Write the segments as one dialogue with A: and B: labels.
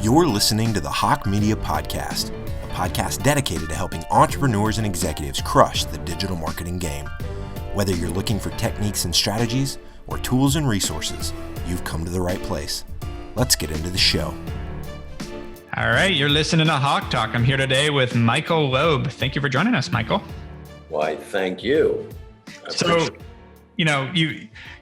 A: You're listening to the Hawke Media Podcast, a podcast dedicated to helping entrepreneurs and executives crush the digital marketing game. Whether you're looking for techniques and strategies or tools and resources, you've come to the right place. Let's get into the show.
B: All right, you're listening to HawkeTalk. I'm here today with Michael Loeb. Thank you for joining us, Michael.
C: Why, thank you.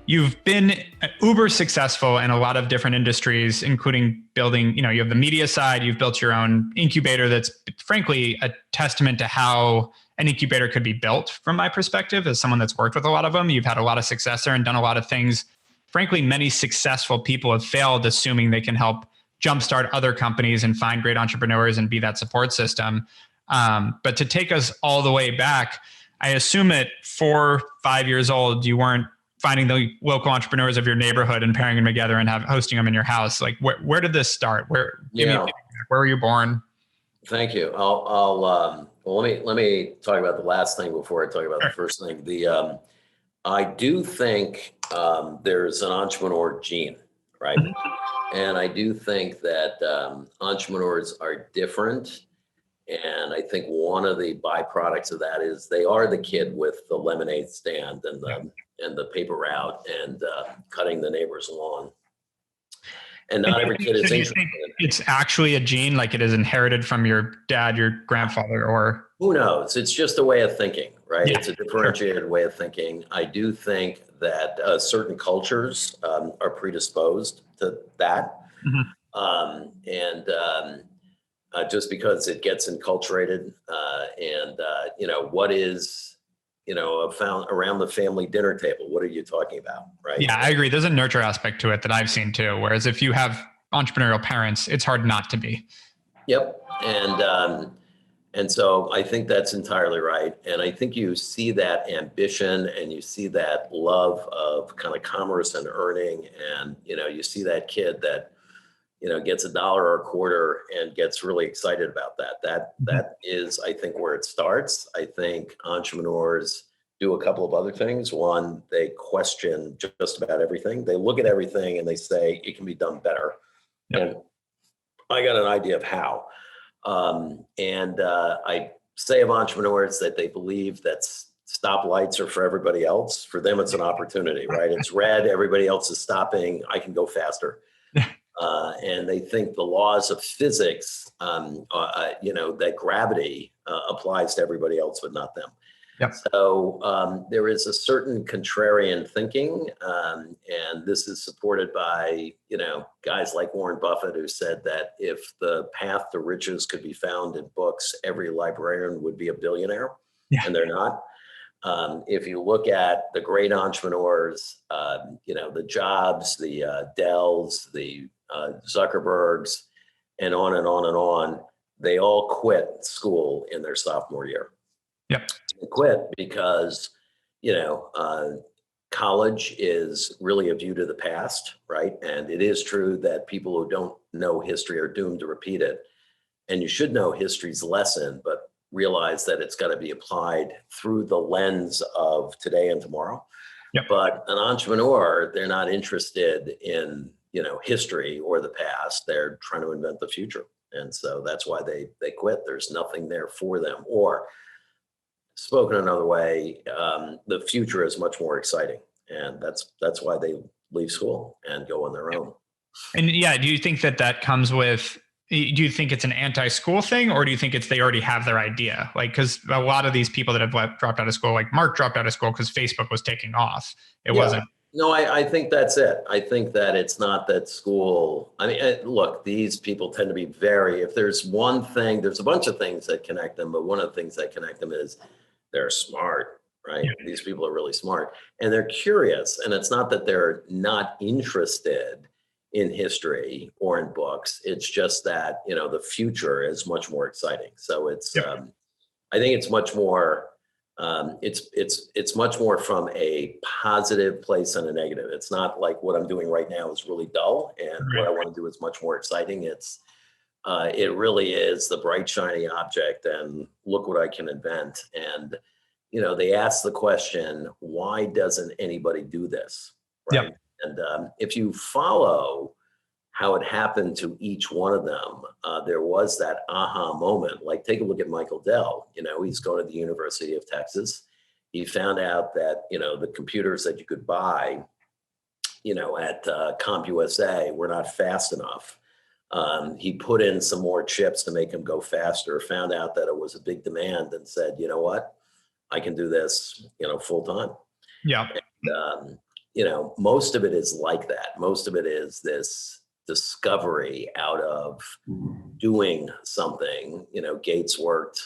B: You've been uber successful in a lot of different industries, including building, you have the media side, you've built your own incubator that's frankly a testament to how an incubator could be built from my perspective as someone that's worked with a lot of them. You've had a lot of success there and done a lot of things. Frankly, many successful people have failed assuming they can help jumpstart other companies and find great entrepreneurs and be that support system. But to take us all the way back, I assume at 4, 5 years old, you weren't finding the local entrepreneurs of your neighborhood and pairing them together and hosting them in your house. Like, where did this start? Where were you born?
C: Thank you. Let me talk about the last thing before I talk about the first thing. I do think there's an entrepreneur gene, right? And I do think that entrepreneurs are different. And I think one of the byproducts of that is they are the kid with the lemonade stand and the paper route and cutting the neighbor's lawn. And not every kid is interested in it.
B: It's actually a gene, like it is inherited from your dad, your grandfather, or
C: who knows? It's just a way of thinking, right?
B: Yeah,
C: it's a differentiated way of thinking. I do think that certain cultures are predisposed to that. Just because it gets enculturated what is, found around the family dinner table, what are you talking about, right?
B: Yeah, I agree. There's a nurture aspect to it that I've seen too. Whereas if you have entrepreneurial parents, it's hard not to be.
C: Yep. And so I think that's entirely right. And I think you see that ambition and you see that love of kind of commerce and earning. And, you see that kid that, gets $1 or a quarter and gets really excited about that. That is, I think, where it starts. I think entrepreneurs do a couple of other things. One, they question just about everything. They look at everything and they say, it can be done better. Yep. And I got an idea of how. I say of entrepreneurs that they believe that stoplights are for everybody else. For them, it's an opportunity, right? It's red, everybody else is stopping, I can go faster. And they think the laws of physics, that gravity applies to everybody else, but not them.
B: Yep.
C: So there is a certain contrarian thinking, and this is supported by, guys like Warren Buffett, who said that if the path to riches could be found in books, every librarian would be a billionaire, and they're not. If you look at the great entrepreneurs, the Jobs, the Dells, the Zuckerbergs, and on and on and on, they all quit school in their sophomore year.
B: Yep.
C: They quit because, college is really a view to the past, right? And it is true that people who don't know history are doomed to repeat it. And you should know history's lesson, but realize that it's got to be applied through the lens of today and tomorrow.
B: Yep.
C: But an entrepreneur, they're not interested in, history or the past. They're trying to invent the future. And so that's why they quit. There's nothing there for them. Or spoken another way, the future is much more exciting. And that's why they leave school and go on their own.
B: And do you think that comes with, do you think it's an anti-school thing, or do you think it's they already have their idea? Like, because a lot of these people that have dropped out of school, like Mark dropped out of school because Facebook was taking off. It wasn't.
C: No, I think that's it. I think that it's not that school. I mean, look, these people tend to be if there's one thing, there's a bunch of things that connect them, but one of the things that connect them is they're smart, right? Yeah. These people are really smart and they're curious. And it's not that they're not interested in history or in books. It's just that, the future is much more exciting. So it's, I think it's much more, it's much more from a positive place than a negative. It's not like what I'm doing right now is really dull and what I want to do is much more exciting. It really is the bright, shiny object and look what I can invent. And, they ask the question, why doesn't anybody do this? Right.
B: Yep.
C: And if you follow how it happened to each one of them, there was that aha moment. Like, take a look at Michael Dell. He's going to the University of Texas. He found out that, the computers that you could buy, at CompUSA were not fast enough. He put in some more chips to make them go faster, found out that it was a big demand, and said, you know what, I can do this, full time.
B: Yeah.
C: And, most of it is like that. Most of it is this discovery out of doing something. Gates worked,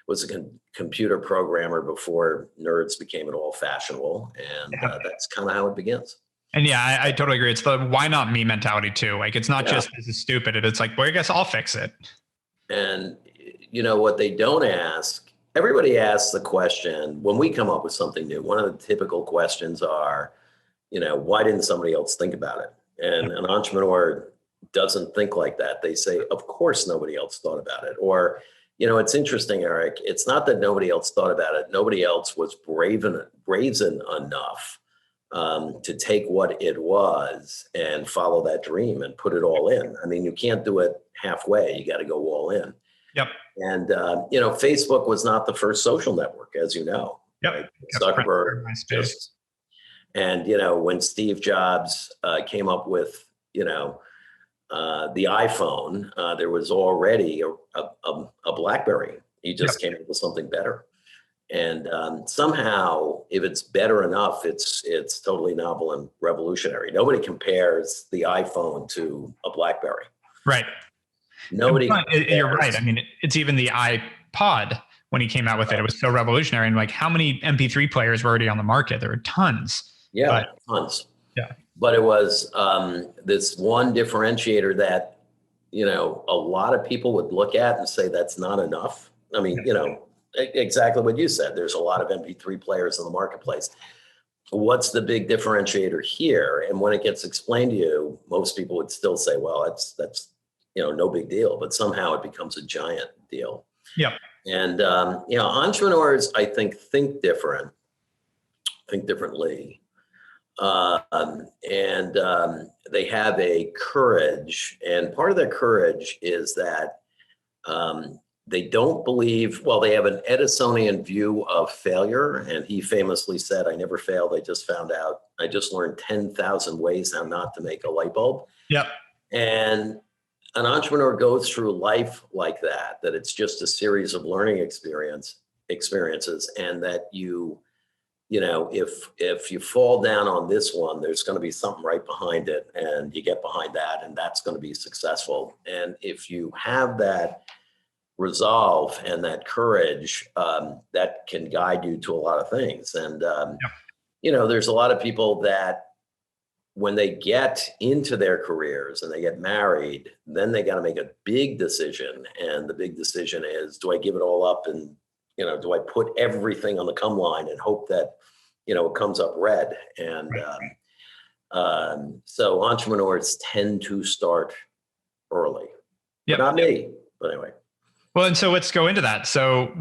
C: was a computer programmer before nerds became at all fashionable. And that's kind of how it begins.
B: And yeah, I totally agree. It's the why not me mentality too. Like, it's not just this is stupid. It's like, well, I guess I'll fix it.
C: And what they don't ask, everybody asks the question when we come up with something new. One of the typical questions are, why didn't somebody else think about it? And an entrepreneur doesn't think like that. They say, of course, nobody else thought about it. Or, it's interesting, Erik. It's not that nobody else thought about it. Nobody else was brazen enough to take what it was and follow that dream and put it all in. I mean, you can't do it halfway. You got to go all in.
B: Yep.
C: And, Facebook was not the first social network, as you know.
B: Yep.
C: Right? Zuckerberg just, and, when Steve Jobs came up with, the iPhone, there was already a BlackBerry. He just came up with something better. And somehow, if it's better enough, it's totally novel and revolutionary. Nobody compares the iPhone to a BlackBerry.
B: Right.
C: Nobody.
B: You're right. I mean, it's even the iPod when he came out with it. It was so revolutionary. And like, how many MP3 players were already on the market? There were tons.
C: Yeah, tons.
B: Yeah.
C: But it was this one differentiator that, a lot of people would look at and say that's not enough. I mean, exactly what you said. There's a lot of MP3 players in the marketplace. What's the big differentiator here? And when it gets explained to you, most people would still say, well, that's no big deal. But somehow it becomes a giant deal.
B: Yeah. And
C: entrepreneurs, I think differently. They have a courage, and part of their courage is that they don't believe, they have an Edisonian view of failure. And he famously said, I never failed. I just found out, I just learned 10,000 ways how not to make a light bulb.
B: Yep. And
C: an entrepreneur goes through life like that it's just a series of learning experiences, and that if you fall down on this one, there's going to be something right behind it, and you get behind that, and that's going to be successful. And if you have that resolve and that courage, that can guide you to a lot of things. And, there's a lot of people that when they get into their careers and they get married, then they got to make a big decision. And the big decision is, do I give it all up and do I put everything on the come line and hope that, it comes up red? And so entrepreneurs tend to start early.
B: Yep.
C: Not me, but anyway.
B: Well, and so let's go into that. So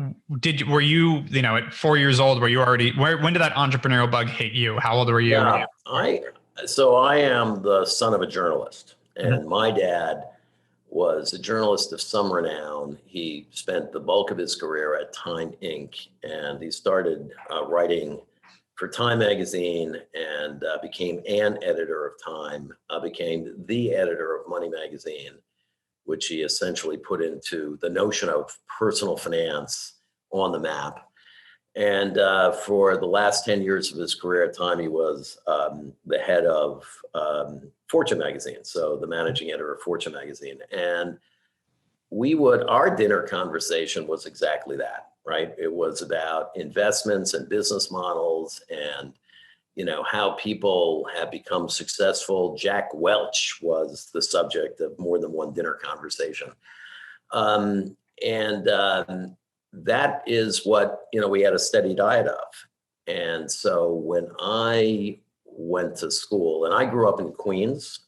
B: were you, at 4 years old, were you already, when did that entrepreneurial bug hit you? How old were you?
C: Yeah, I am the son of a journalist, and my dad was a journalist of some renown. He spent the bulk of his career at Time Inc., and he started writing for Time Magazine and became an editor of Time, became the editor of Money Magazine, which he essentially put into the notion of personal finance on the map. And for the last 10 years of his career at Time, he was the head of Fortune Magazine, so the managing editor of Fortune Magazine. And our dinner conversation was exactly that, right? It was about investments and business models and, how people have become successful. Jack Welch was the subject of more than one dinner conversation. That is what, we had a steady diet of. And so when I went to school, and I grew up in Queens,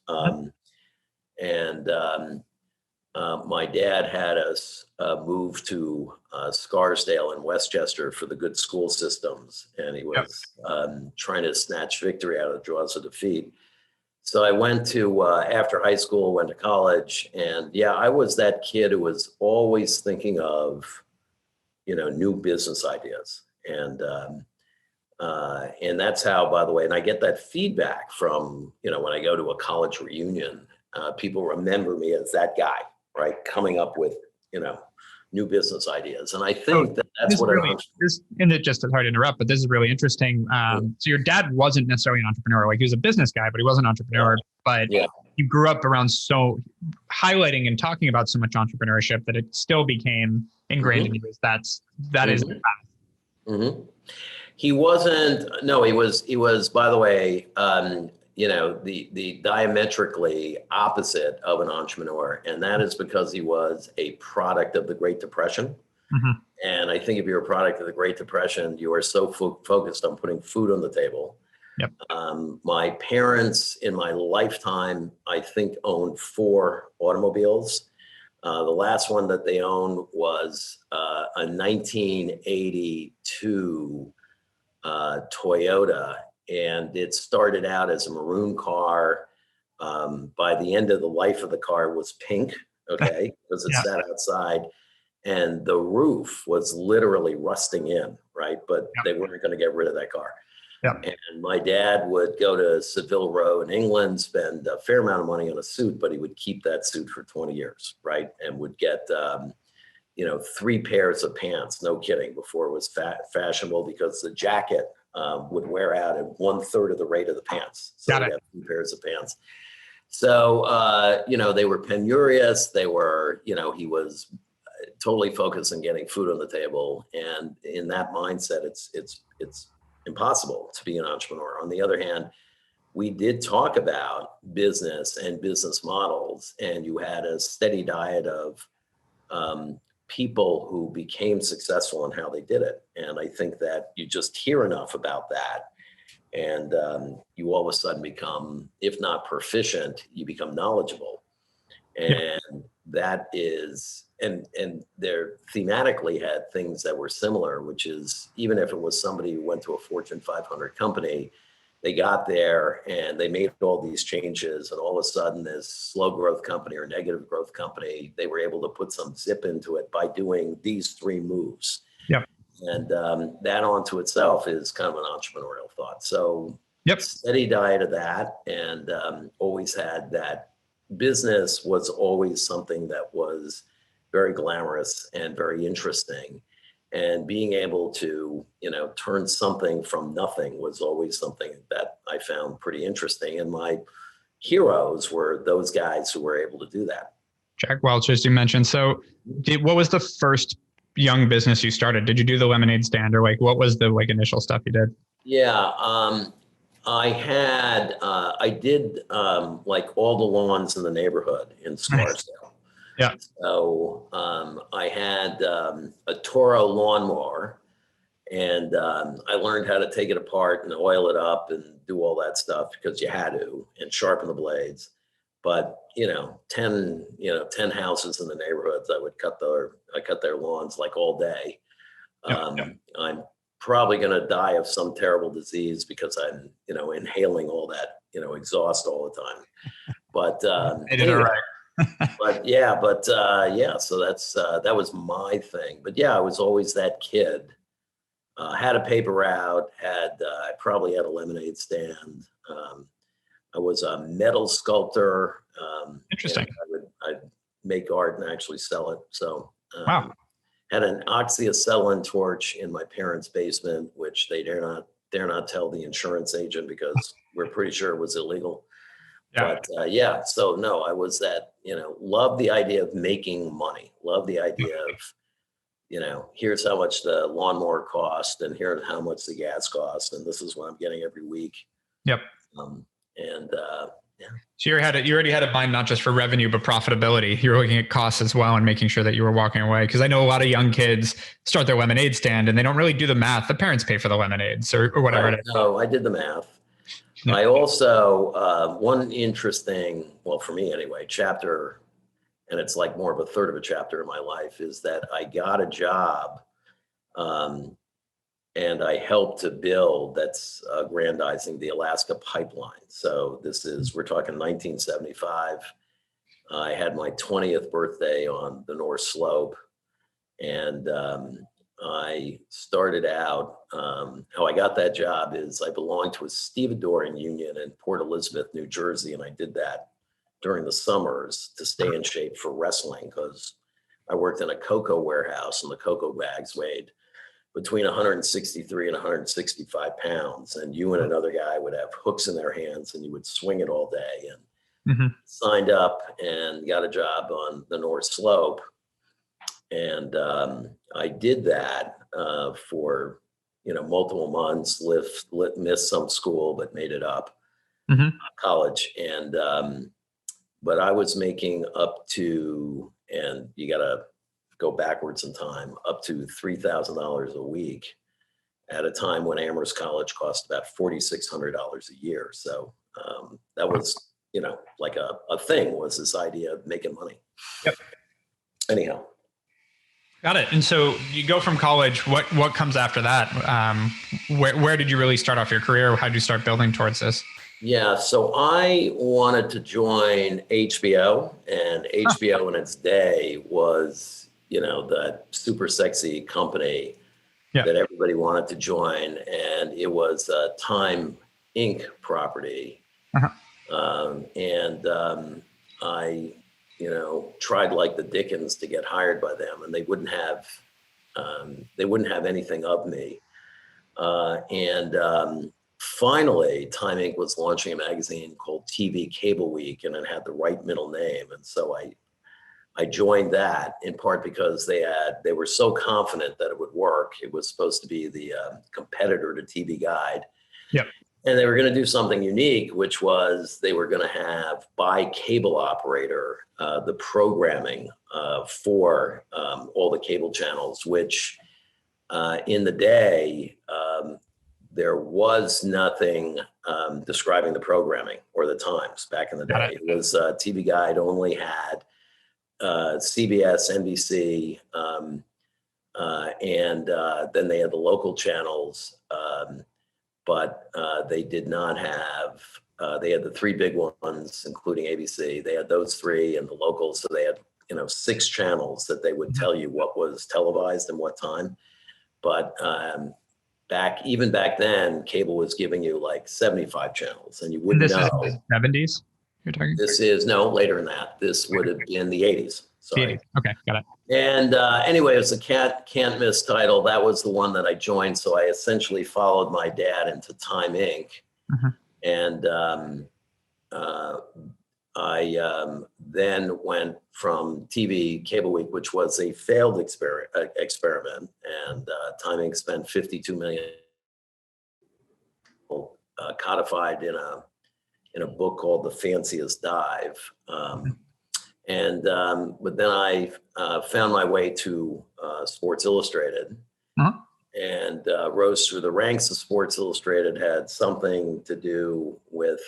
C: my dad had us move to Scarsdale and Westchester for the good school systems. And he was trying to snatch victory out of the jaws of defeat. So I went to, after high school, went to college, and yeah, I was that kid who was always thinking of, new business ideas. And that's how, by the way, and I get that feedback from, when I go to a college reunion, people remember me as that guy, right? Coming up with, new business ideas. And I think that's what
B: and it just, hard to interrupt, but this is really interesting. So your dad wasn't necessarily an entrepreneur, like he was a business guy, but he wasn't an entrepreneur, but you grew up around highlighting and talking about so much entrepreneurship that it still became ingrained in you as that is the path.
C: Mm-hmm. He was, by the way, the diametrically opposite of an entrepreneur. And that is because he was a product of the Great Depression.
B: Mm-hmm.
C: And I think if you're a product of the Great Depression, you are so focused on putting food on the table.
B: Yep.
C: My parents in my lifetime, I think, owned 4 automobiles. The last one that they owned was a 1982 Toyota, and it started out as a maroon car. By the end of the life of the car, it was pink, okay, because it sat outside, and the roof was literally rusting in, right? But they weren't going to get rid of that car.
B: Yep.
C: And my dad would go to Savile Row in England, spend a fair amount of money on a suit, but he would keep that suit for 20 years, right? And would get 3 pairs of pants, no kidding, before it was fashionable, because the jacket would wear out at 1/3 of the rate of the pants. So he had 3 pairs of pants. So, they were penurious. They were, he was totally focused on getting food on the table. And in that mindset, it's impossible to be an entrepreneur. On the other hand, we did talk about business and business models, and you had a steady diet of people who became successful in how they did it. And I think that you just hear enough about that, and you all of a sudden become, if not proficient, you become knowledgeable. And that is, and they're thematically had things that were similar, which is, even if it was somebody who went to a Fortune 500 company, they got there and they made all these changes, and all of a sudden this slow growth company or negative growth company, they were able to put some zip into it by doing these 3 moves.
B: Yep.
C: And that onto itself is kind of an entrepreneurial thought. So steady diet of that, and always had that. Business was always something that was very glamorous and very interesting. And being able to, turn something from nothing was always something that I found pretty interesting. And my heroes were those guys who were able to do that.
B: Jack Welch, as you mentioned. So what was the first young business you started? Did you do the lemonade stand, or what was the initial stuff you did?
C: Yeah. I did all the lawns in the neighborhood in Scarsdale.
B: Yeah.
C: So I had a Toro lawnmower, and I learned how to take it apart and oil it up and do all that stuff because you had to, and sharpen the blades. But 10 houses in the neighborhoods, I cut their lawns all day. I'm probably going to die of some terrible disease because I'm, inhaling all that, exhaust all the time. But
B: they did it right.
C: So that was my thing. But I was always that kid. Had a paper route. I probably had a lemonade stand. I was a metal sculptor.
B: Interesting.
C: I'd make art and actually sell it. So
B: wow.
C: Had an oxyacetylene torch in my parents' basement, which they dare not tell the insurance agent because we're pretty sure it was illegal.
B: Yeah.
C: But so no, I was that, love the idea of making money, love the idea of, here's how much the lawnmower cost, and here's how much the gas cost, and this is what I'm getting every week.
B: Yep. So you already had a mind not just for revenue, but profitability. You were looking at costs as well and making sure that you were walking away. Because I know a lot of young kids start their lemonade stand and they don't really do the math. The parents pay for the lemonades or whatever it is.
C: No, I did the math.
B: Yeah.
C: I also, one interesting, well, for me anyway, chapter, and it's more of a third of a chapter in my life, is that I got a job and I helped to build, that's aggrandizing the Alaska pipeline. So we're talking 1975. I had my 20th birthday on the North Slope, and I started out, how I got that job is I belonged to a stevedoring union in Port Elizabeth, New Jersey, and I did that during the summers to stay in shape for wrestling, because I worked in a cocoa warehouse and the cocoa bags weighed between 163 and 165 pounds. And you and another guy would have hooks in their hands and you would swing it all day. And signed up and got a job on the North Slope. And I did that for, multiple months, missed some school, but made it up, college. And, but I was making up to, and you got to go backwards in time, up to $3,000 a week at a time when Amherst College cost about $4,600 a year. So that was, like a thing, was this idea of making money.
B: Yep.
C: Anyhow.
B: Got it. And so you go from college, what comes after that? Where did you really start off your career? How did you start building towards this?
C: Yeah, so I wanted to join HBO, and HBO in its day was, that super sexy company that everybody wanted to join. And it was a Time Inc. property. I, tried like the Dickens to get hired by them, and they wouldn't have anything of me. Finally, Time Inc. was launching a magazine called TV Cable Week, and it had the right middle name. And so I joined that, in part because they were so confident that it would work. It was supposed to be the competitor to TV Guide.
B: Yep.
C: And they were going to do something unique, which was they were going to have by cable operator the programming for all the cable channels, which in the day, there was nothing describing the programming or the times back in the day. It was TV Guide only had CBS, NBC, and then they had the local channels, but they did not have, they had the three big ones, including ABC. They had those three and the locals. So they had, 6 channels that they would tell you what was televised and what time. But even back then, cable was giving you like 75 channels, and you wouldn't know.
B: This is the 70s you're talking?
C: This is, no, later than that. This would have been the 80s. Sorry.
B: Okay, got it.
C: And anyway, it was a can't miss title. That was the one that I joined. So I essentially followed my dad into Time Inc. And I then went from TV Cable Week, which was a failed experiment, and Time Inc. spent $52 million codified in a book called The Fanciest Dive. But then I found my way to Sports Illustrated, and rose through the ranks of Sports Illustrated. Had something to do with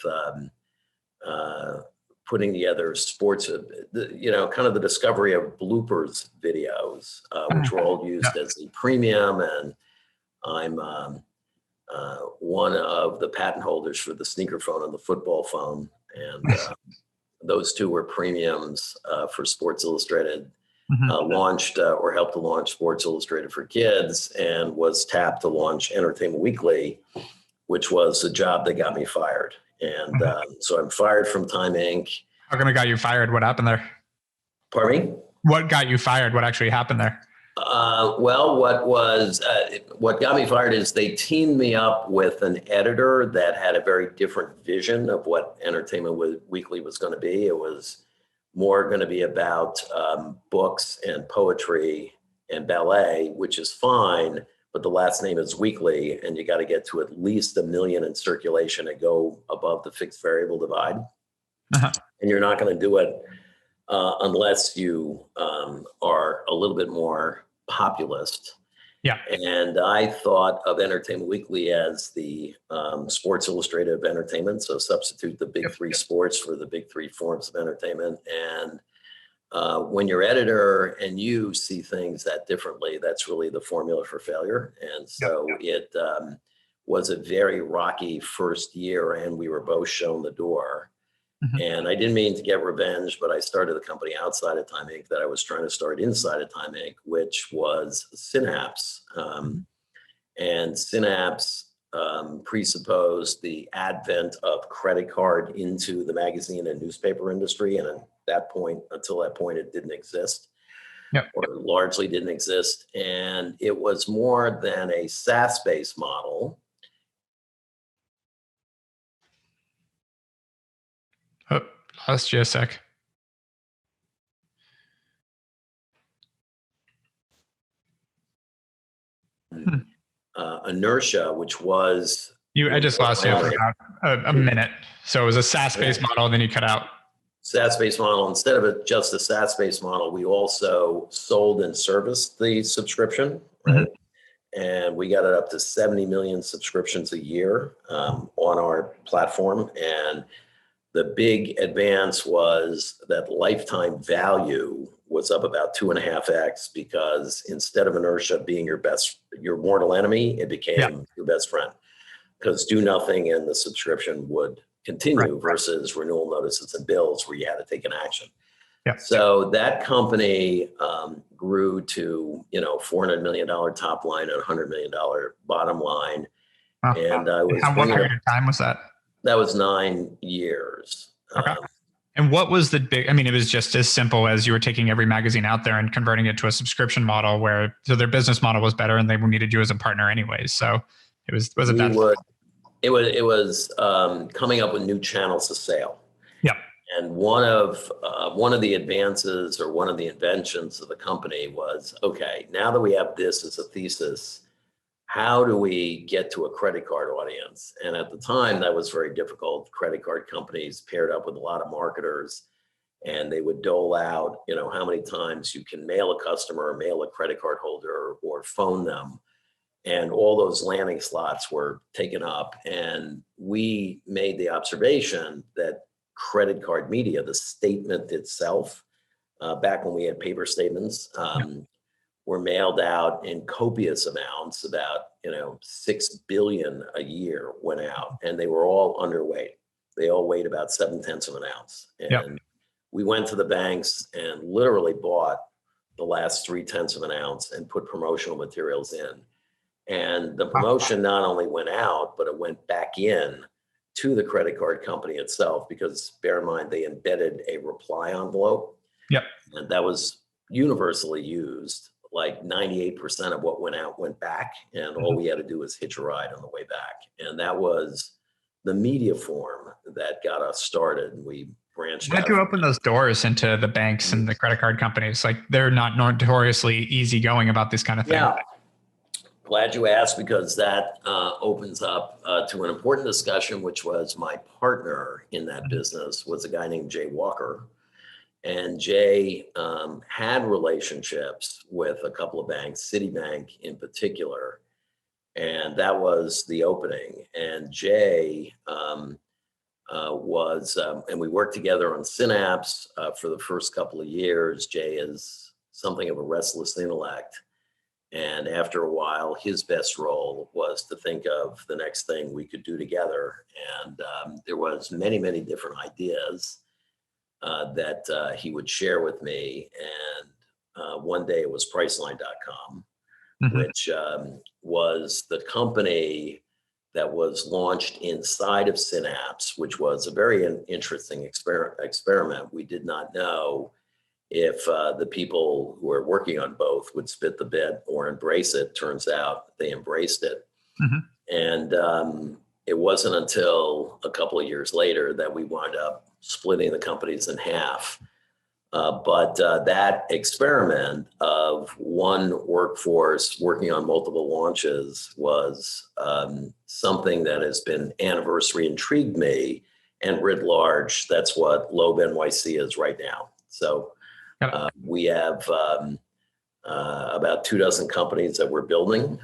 C: putting together sports, kind of the discovery of bloopers videos, which were all used as the premium. And I'm one of the patent holders for the sneaker phone and the football phone. And those two were premiums for Sports Illustrated. Launched or helped to launch Sports Illustrated for Kids, and was tapped to launch Entertainment Weekly, which was a job that got me fired. And so I'm fired from Time Inc.
B: How come it got you fired? What happened there?
C: Pardon me?
B: What got you fired? What actually happened there?
C: Well, what got me fired is they teamed me up with an editor that had a very different vision of what Entertainment Weekly was going to be. It was more going to be about books and poetry and ballet, which is fine, but the last name is Weekly, and you got to get to at least 1 million in circulation to go above the fixed variable divide. And you're not going to do it unless you are a little bit more populist.
B: Yeah.
C: And I thought of Entertainment Weekly as the Sports Illustrated of entertainment. So substitute the big three sports for the big three forms of entertainment. And when your editor and you see things that differently, that's really the formula for failure. And so it was a very rocky first year, and we were both shown the door. And I didn't mean to get revenge, but I started the company outside of Time Inc. that I was trying to start inside of Time Inc., which was Synapse. And Synapse presupposed the advent of credit card into the magazine and newspaper industry. And at that point, until that point, it didn't exist, or largely didn't exist. And it was more than a SaaS-based model.
B: Oh, lost you a sec.
C: Inertia, which was...
B: I just lost you for about a minute. So it was a SaaS-based model, then you cut out.
C: SaaS-based model. Instead of it just a SaaS-based model, we also sold and serviced the subscription, right? And we got it up to 70 million subscriptions a year on our platform. And the big advance was that lifetime value was up about 2.5x, because instead of inertia being your mortal enemy, it became your best friend, because do nothing and the subscription would continue versus renewal notices and bills where you had to take an action. So that company grew to, $400 million top line and $100 million bottom line. And I was...
B: What period of time was that?
C: That was 9 years.
B: Okay. And what was the big, it was just as simple as you were taking every magazine out there and converting it to a subscription model so their business model was better and they needed you as a partner anyways. So it was it that?
C: It was coming up with new channels of sale. And one of the advances, or one of the inventions of the company was, okay, now that we have this as a thesis, how do we get to a credit card audience? And at the time, that was very difficult. Credit card companies paired up with a lot of marketers, and they would dole out, how many times you can mail a customer, or mail a credit card holder, or phone them. And all those landing slots were taken up. And we made the observation that credit card media, the statement itself, back when we had paper statements, were mailed out in copious amounts. About 6 billion a year went out, and they were all underweight. They all weighed about 0.7 of an ounce. And we went to the banks and literally bought the last 0.3 of an ounce and put promotional materials in. And the promotion not only went out, but it went back in to the credit card company itself, because bear in mind, they embedded a reply envelope. And that was universally used. Like 98% of what went out went back, and all we had to do was hitch a ride on the way back. And that was the media form that got us started. And we branched out.
B: How did you open those doors into the banks and the credit card companies? Like, they're not notoriously easygoing about this kind of thing.
C: Yeah. Glad you asked, because that opens up to an important discussion, which was my partner in that business was a guy named Jay Walker. And Jay had relationships with a couple of banks, Citibank in particular, and that was the opening. And Jay and we worked together on Synapse for the first couple of years. Jay is something of a restless intellect. And after a while, his best role was to think of the next thing we could do together. And there was many, many different ideas that he would share with me. And one day it was Priceline.com, which was the company that was launched inside of Synapse, which was a very interesting experiment. We did not know if the people who were working on both would spit the bit or embrace it. Turns out they embraced it. And it wasn't until a couple of years later that we wound up splitting the companies in half. But that experiment of one workforce working on multiple launches was something that has been anniversary intrigued me, and writ large, that's what Loeb.nyc is right now. So we have about 24 companies that we're building.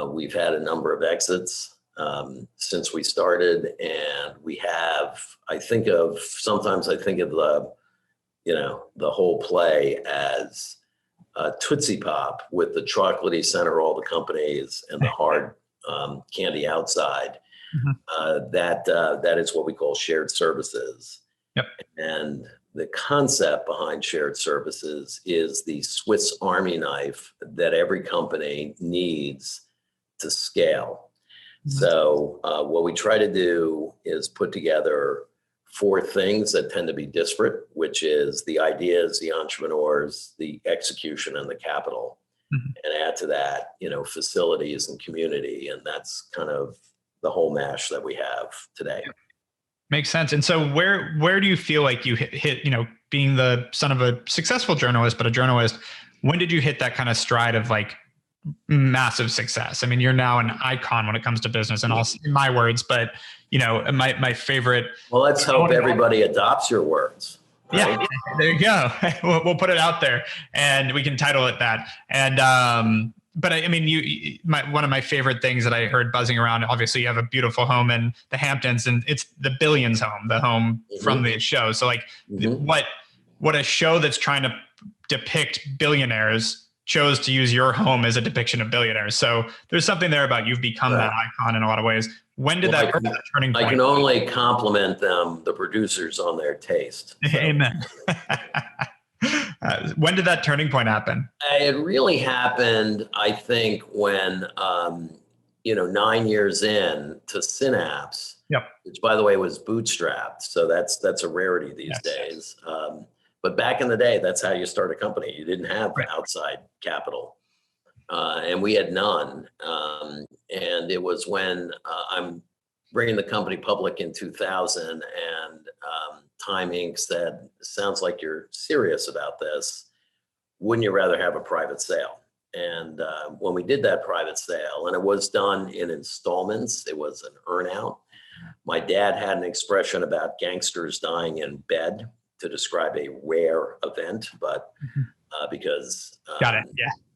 C: We've had a number of exits since we started, and we have, sometimes I think of the whole play as Tootsie Pop with the chocolatey center, all the companies, and the hard candy outside. That is what we call shared services.
B: Yep.
C: And the concept behind shared services is the Swiss Army knife that every company needs to scale. So what we try to do is put together 4 things that tend to be disparate, which is the ideas, the entrepreneurs, the execution, and the capital, and add to that, facilities and community. And that's kind of the whole mash that we have today.
B: Makes sense. And so where do you feel like you hit, being the son of a successful journalist, but a journalist, when did you hit that kind of stride of like massive success? I mean, you're now an icon when it comes to business, and also in my words, but my favorite.
C: Well, let's hope everybody adopts your words.
B: Right? Yeah, there you go. We'll put it out there and we can title it that. And, but I mean, one of my favorite things that I heard buzzing around, obviously you have a beautiful home in the Hamptons, and it's the Billions home, the home from the show. So like what a show that's trying to depict billionaires chose to use your home as a depiction of billionaires. So there's something there about you've become that icon in a lot of ways. When did that turning point?
C: I can only compliment them, the producers, on their taste.
B: So. Amen. When did that turning point happen?
C: It really happened, I think, when, 9 years in to Synapse, which, by the way, was bootstrapped. So that's a rarity these days. But back in the day, that's how you start a company. You didn't have outside capital. And we had none. And it was when I'm bringing the company public in 2000, and Time Inc. said, sounds like you're serious about this. Wouldn't you rather have a private sale? And when we did that private sale, and it was done in installments, it was an earnout. My dad had an expression about gangsters dying in bed to describe a rare event, but because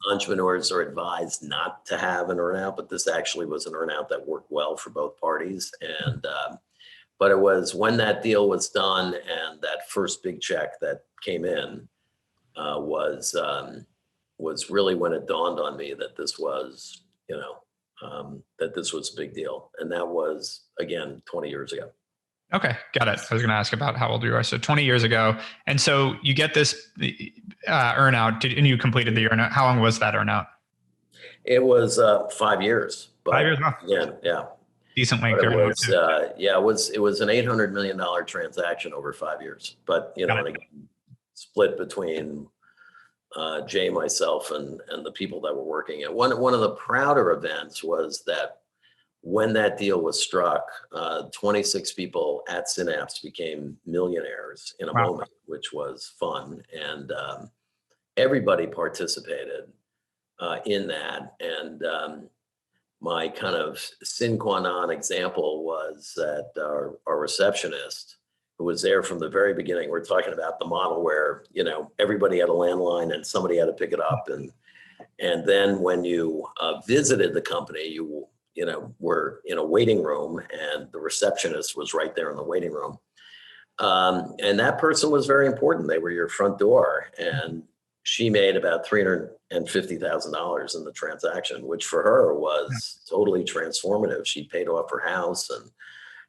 C: entrepreneurs are advised not to have an earnout, but this actually was an earnout that worked well for both parties. And but it was when that deal was done and that first big check that came in was really when it dawned on me that this was, that this was a big deal. And that was, again, 20 years ago.
B: Okay, got it. I was going to ask about how old you are. So 20 years ago. And so you get this earnout, and you completed the earnout. How long was that earnout?
C: It was 5 years.
B: 5 years?
C: Again, yeah.
B: Decent length.
C: It was an $800 million transaction over 5 years. But, and again, split between Jay, myself, and the people that were working it. One of the prouder events was that when that deal was struck, 26 people at Synapse became millionaires in a moment, which was fun. And everybody participated in that. And my kind of sine qua non example was that our receptionist, who was there from the very beginning, we're talking about the model where, everybody had a landline and somebody had to pick it up. And then when you visited the company, you were in a waiting room, and the receptionist was right there in the waiting room. And that person was very important. They were your front door. And she made about $350,000 in the transaction, which for her was totally transformative. She paid off her house and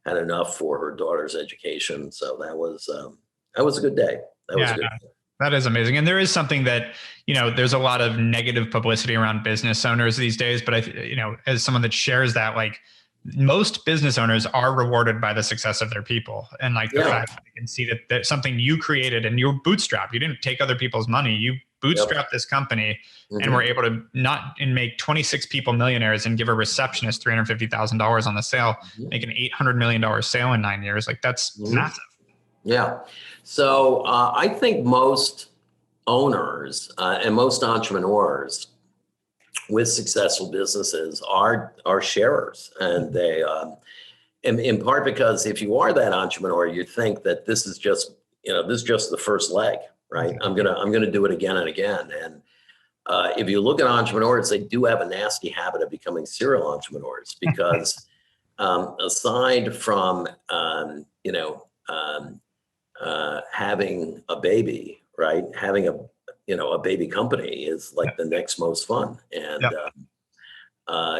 C: had enough for her daughter's education. So that was a good day. That was a good day.
B: That is amazing. And there is something that, there's a lot of negative publicity around business owners these days, but as someone that shares that, like, most business owners are rewarded by the success of their people. And like the fact that you can see that that's something you created and you bootstrapped, you didn't take other people's money. You bootstrapped this company and were able to make 26 people millionaires and give a receptionist $350,000 on the sale, make an $800 million sale in 9 years. Like, that's massive.
C: Yeah. So I think most owners and most entrepreneurs with successful businesses are sharers, and they, in part because if you are that entrepreneur, you think that this is just the first leg, right? I'm gonna do it again and again. And if you look at entrepreneurs, they do have a nasty habit of becoming serial entrepreneurs because aside from having a baby, right? Having a baby company is like the next most fun. And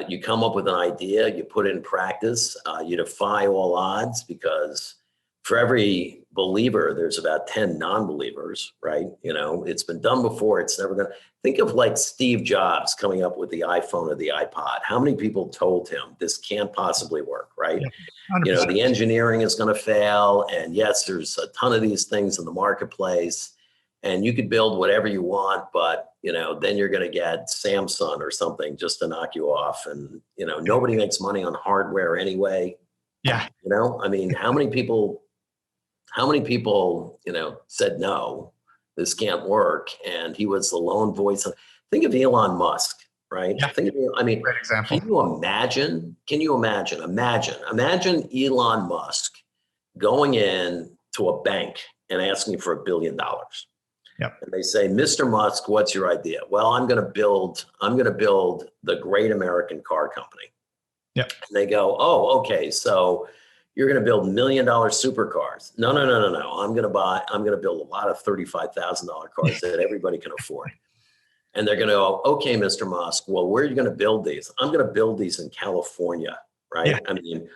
C: you come up with an idea, you put it in practice, you defy all odds, because for every believer, there's about 10 non-believers, right? It's been done before. It's never going to. Think of like Steve Jobs coming up with the iPhone or the iPod. How many people told him this can't possibly work, right?
B: Yeah,
C: the engineering is going to fail. And yes, there's a ton of these things in the marketplace, and you could build whatever you want, but then you're going to get Samsung or something just to knock you off. And nobody makes money on hardware anyway.
B: Yeah.
C: I mean, how many people said no, this can't work, and he was the lone voice. Think of Elon Musk, right?
B: Yeah.
C: Great
B: example.
C: Can you imagine Elon Musk going in to a bank and asking for $1 billion.
B: Yep.
C: And they say, Mr. Musk, what's your idea? Well, I'm going to build the great American car company.
B: Yep.
C: And they go, oh, okay. So you're going to build $1 million supercars. No. I'm going to build a lot of $35,000 cars that everybody can afford. And they're going to go, okay, Mr. Musk, well, where are you going to build these? I'm going to build these in California, right?
B: Yeah.
C: I mean,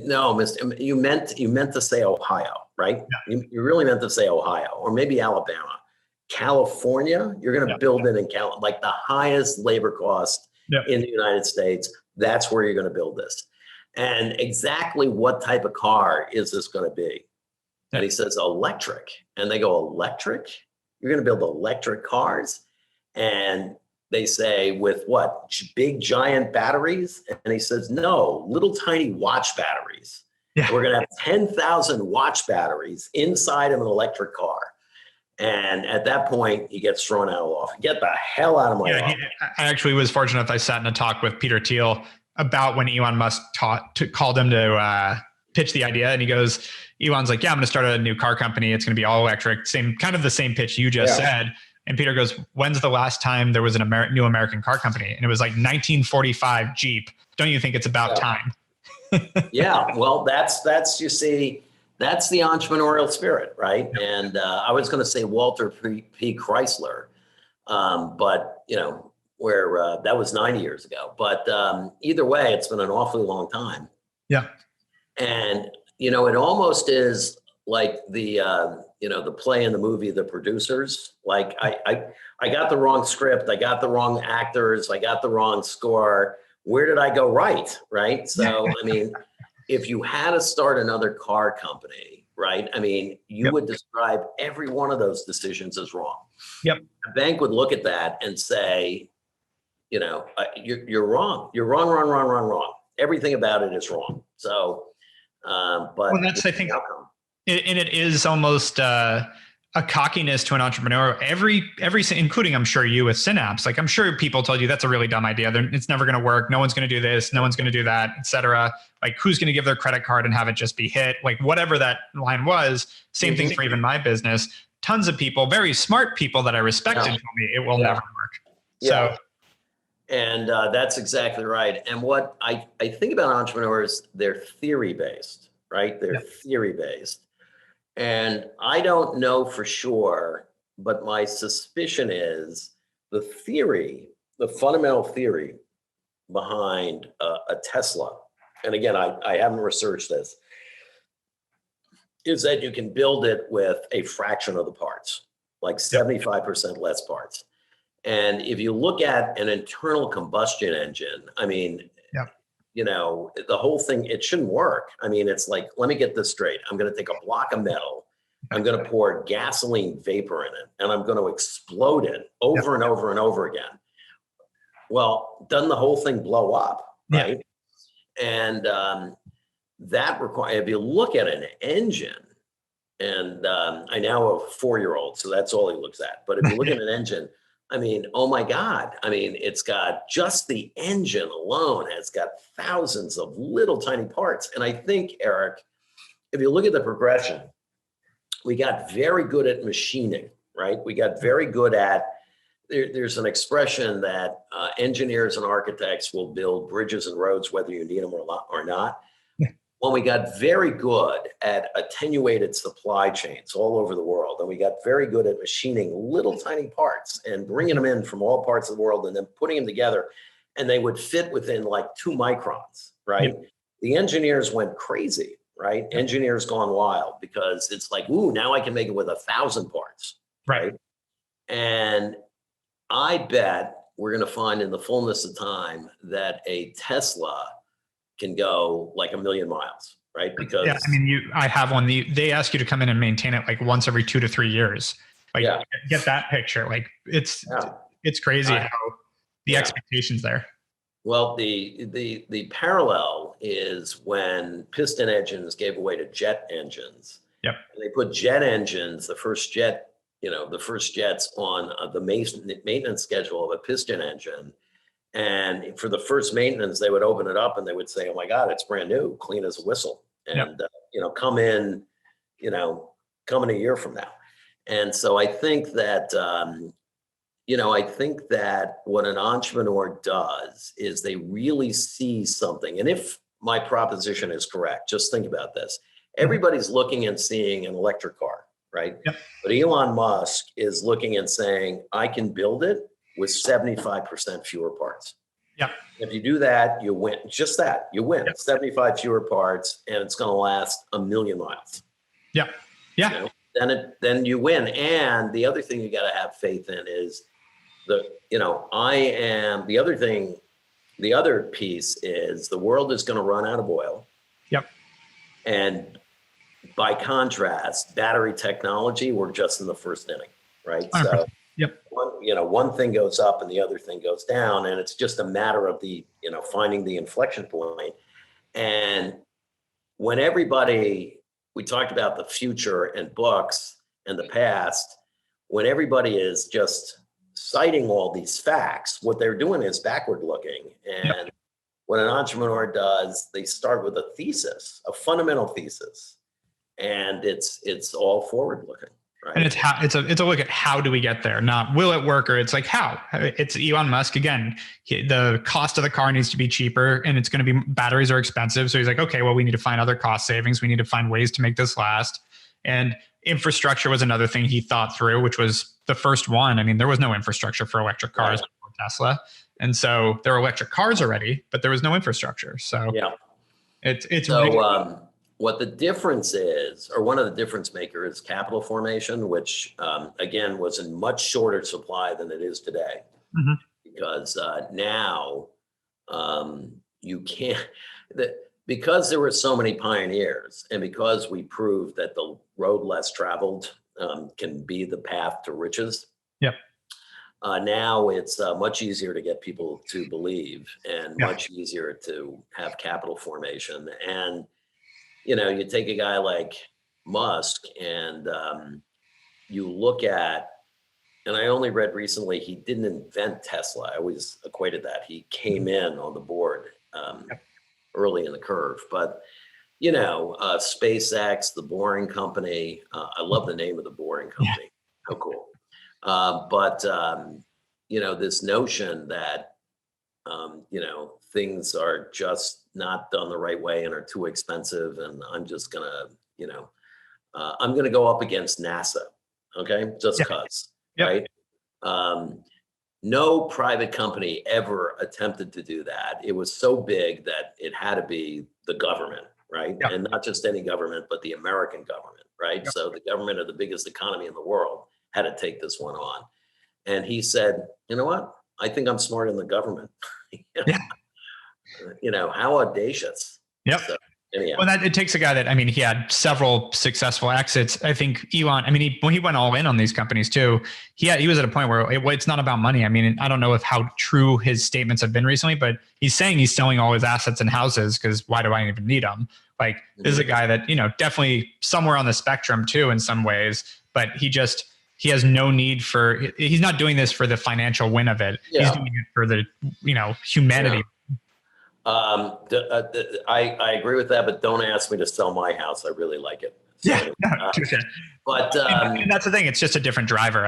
C: no, Mr. You meant to say Ohio, right?
B: Yeah.
C: You really meant to say Ohio, or maybe Alabama. California, you're going to build it in like the highest labor cost in the United States. That's where you're going to build this. And exactly what type of car is this going to be? And he says, electric. And they go, electric? You're going to build electric cars? And they say, with what? Big giant batteries? And he says, no, little tiny watch batteries.
B: Yeah.
C: We're going to have 10,000 watch batteries inside of an electric car. And at that point, he gets thrown out of office. Get the hell out of my office.
B: I actually was fortunate enough. I sat in a talk with Peter Thiel about when Elon Musk called him to pitch the idea. And he goes, Elon's like, yeah, I'm going to start a new car company. It's going to be all electric. The same pitch you just said. And Peter goes, when's the last time there was an new American car company? And it was like 1945 Jeep. Don't you think it's about time?
C: Yeah. Well, that's, you see, that's the entrepreneurial spirit, right? And I was going to say Walter P. Chrysler, but where that was 90 years ago. But either way, it's been an awfully long time.
B: Yeah.
C: And it almost is like the play in the movie The Producers. Like I got the wrong script, I got the wrong actors, I got the wrong score. Where did I go right? So I mean, if you had to start another car company, right? I mean, you would describe every one of those decisions as wrong.
B: Yep.
C: A bank would look at that and say, you're wrong. You're wrong. Everything about it is wrong. So, but
B: that's, I think, and it is almost a cockiness to an entrepreneur. Every, including, I'm sure you with Synapse, like I'm sure people told you that's a really dumb idea. It's never going to work. No one's going to do this. No one's going to do that, et cetera. Like who's going to give their credit card and have it just be hit? Like whatever that line was, same thing for even my business. Tons of people, very smart people that I respected told me it will never work.
C: Yeah. So. And that's exactly right. And what I think about entrepreneurs, they're theory-based, right? They're theory-based. And I don't know for sure, but my suspicion is the fundamental theory behind a Tesla, and again, I haven't researched this, is that you can build it with a fraction of the parts, like 75% less parts. And if you look at an internal combustion engine, I mean, the whole thing, it shouldn't work. I mean, it's like, let me get this straight. I'm going to take a block of metal. I'm going to pour gasoline vapor in it, and I'm going to explode it over and over and over again. Well, doesn't the whole thing blow up, right? And that requires, if you look at an engine, and I now have a 4-year-old, so that's all he looks at. But if you look at an engine, I mean, oh my God. I mean, it's got just the engine alone has got thousands of little tiny parts. And I think, Erik, if you look at the progression, we got very good at machining, right? We got very good at, there's an expression that engineers and architects will build bridges and roads, whether you need them or not. when we got very good at attenuated supply chains all over the world, and we got very good at machining little tiny parts and bringing them in from all parts of the world and then putting them together, and they would fit within like 2 microns, right? Yeah. The engineers went crazy, right? Yeah. Engineers gone wild because it's like, ooh, now I can make it with 1,000 parts, right? And I bet we're going to find in the fullness of time that a Tesla can go like 1,000,000 miles, right? Because
B: I have one. They ask you to come in and maintain it like once every 2 to 3 years. Like, get that picture. Like, it's crazy how the expectations there.
C: Well, the parallel is when piston engines gave away to jet engines.
B: Yep.
C: And they put jet engines, the first jets on the maintenance schedule of a piston engine. And for the first maintenance, they would open it up and they would say, "Oh my God, it's brand new, clean as a whistle." And, come in a year from now. And so I think that, what an entrepreneur does is they really see something. And if my proposition is correct, just think about this. Everybody's looking and seeing an electric car, right?
B: Yep.
C: But Elon Musk is looking and saying, I can build it with 75% fewer parts.
B: Yep.
C: If you do that, you win. Just that, you win. Yep. 75 fewer parts, and it's going to last 1,000,000 miles.
B: Yeah. Yeah.
C: Then you win. And the other thing you got to have faith in is the other piece is the world is going to run out of oil.
B: Yep.
C: And by contrast, battery technology, we're just in the first inning, right?
B: 100%.
C: So
B: yep.
C: One thing goes up and the other thing goes down, and it's just a matter of finding the inflection point. And when we talked about the future and books and the past, when everybody is just citing all these facts, what they're doing is backward looking. And what an entrepreneur does, they start with a thesis, a fundamental thesis, and it's all forward looking. Right.
B: And it's a look at how do we get there, not will it work, or it's like how. It's Elon Musk again. The cost of the car needs to be cheaper, and it's going to be batteries are expensive. So he's like, okay, well, we need to find other cost savings. We need to find ways to make this last. And infrastructure was another thing he thought through, which was the first one. I mean, there was no infrastructure for electric cars before Tesla, and so there were electric cars already, but there was no infrastructure. So it's
C: so.
B: Really
C: what the difference is, or one of the difference makers, is capital formation, which again was in much shorter supply than it is today.
B: Mm-hmm.
C: Because now you can't, because there were so many pioneers, and because we proved that the road less traveled can be the path to riches.
B: Yep.
C: Now it's much easier to get people to believe, and much easier to have capital formation. And you take a guy like Musk and you look at, and I only read recently, he didn't invent Tesla. I always equated that. He came in on the board early in the curve. But, SpaceX, the Boring Company, I love the name of the Boring Company. How cool. But this notion that, things are just not done the right way and are too expensive, and I'm just gonna, I'm gonna go up against NASA, okay? Just cause, right? No private company ever attempted to do that. It was so big that it had to be the government, right? Yep. And not just any government, but the American government, right? Yep. So the government of the biggest economy in the world had to take this one on. And he said, you know what? I think I'm smarter than the government. How audacious.
B: Yep. So, well, it takes a guy that, he had several successful exits. I think Elon, when he went all in on these companies too, he was at a point where it's not about money. I don't know how true his statements have been recently, but he's saying he's selling all his assets and houses because why do I even need them? Like, this is a guy that, definitely somewhere on the spectrum too in some ways, but he has no need he's not doing this for the financial win of it. Yeah. He's doing it for the, humanity.
C: Yeah. I agree with that, but don't ask me to sell my house. I really like it. So, but
B: and that's the thing. It's just a different driver.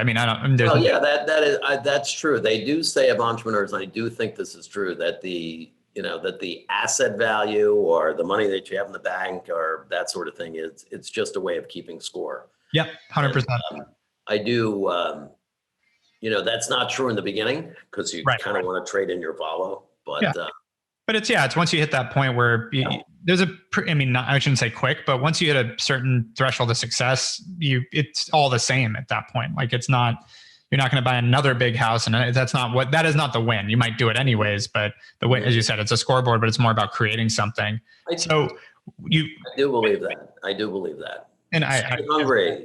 C: That's true. They do say of entrepreneurs, and I do think this is true, that the that the asset value or the money that you have in the bank or that sort of thing it's just a way of keeping score.
B: Yep, 100%.
C: I do, that's not true in the beginning because you kind of want to trade in your Valo, but
B: but it's once you hit that point where there's I shouldn't say quick, but once you hit a certain threshold of success, it's all the same at that point. Like you're not going to buy another big house, and that is not the win. You might do it anyways, but the way, as you said, it's a scoreboard, but it's more about creating something. I do
C: believe that. I do believe that.
B: And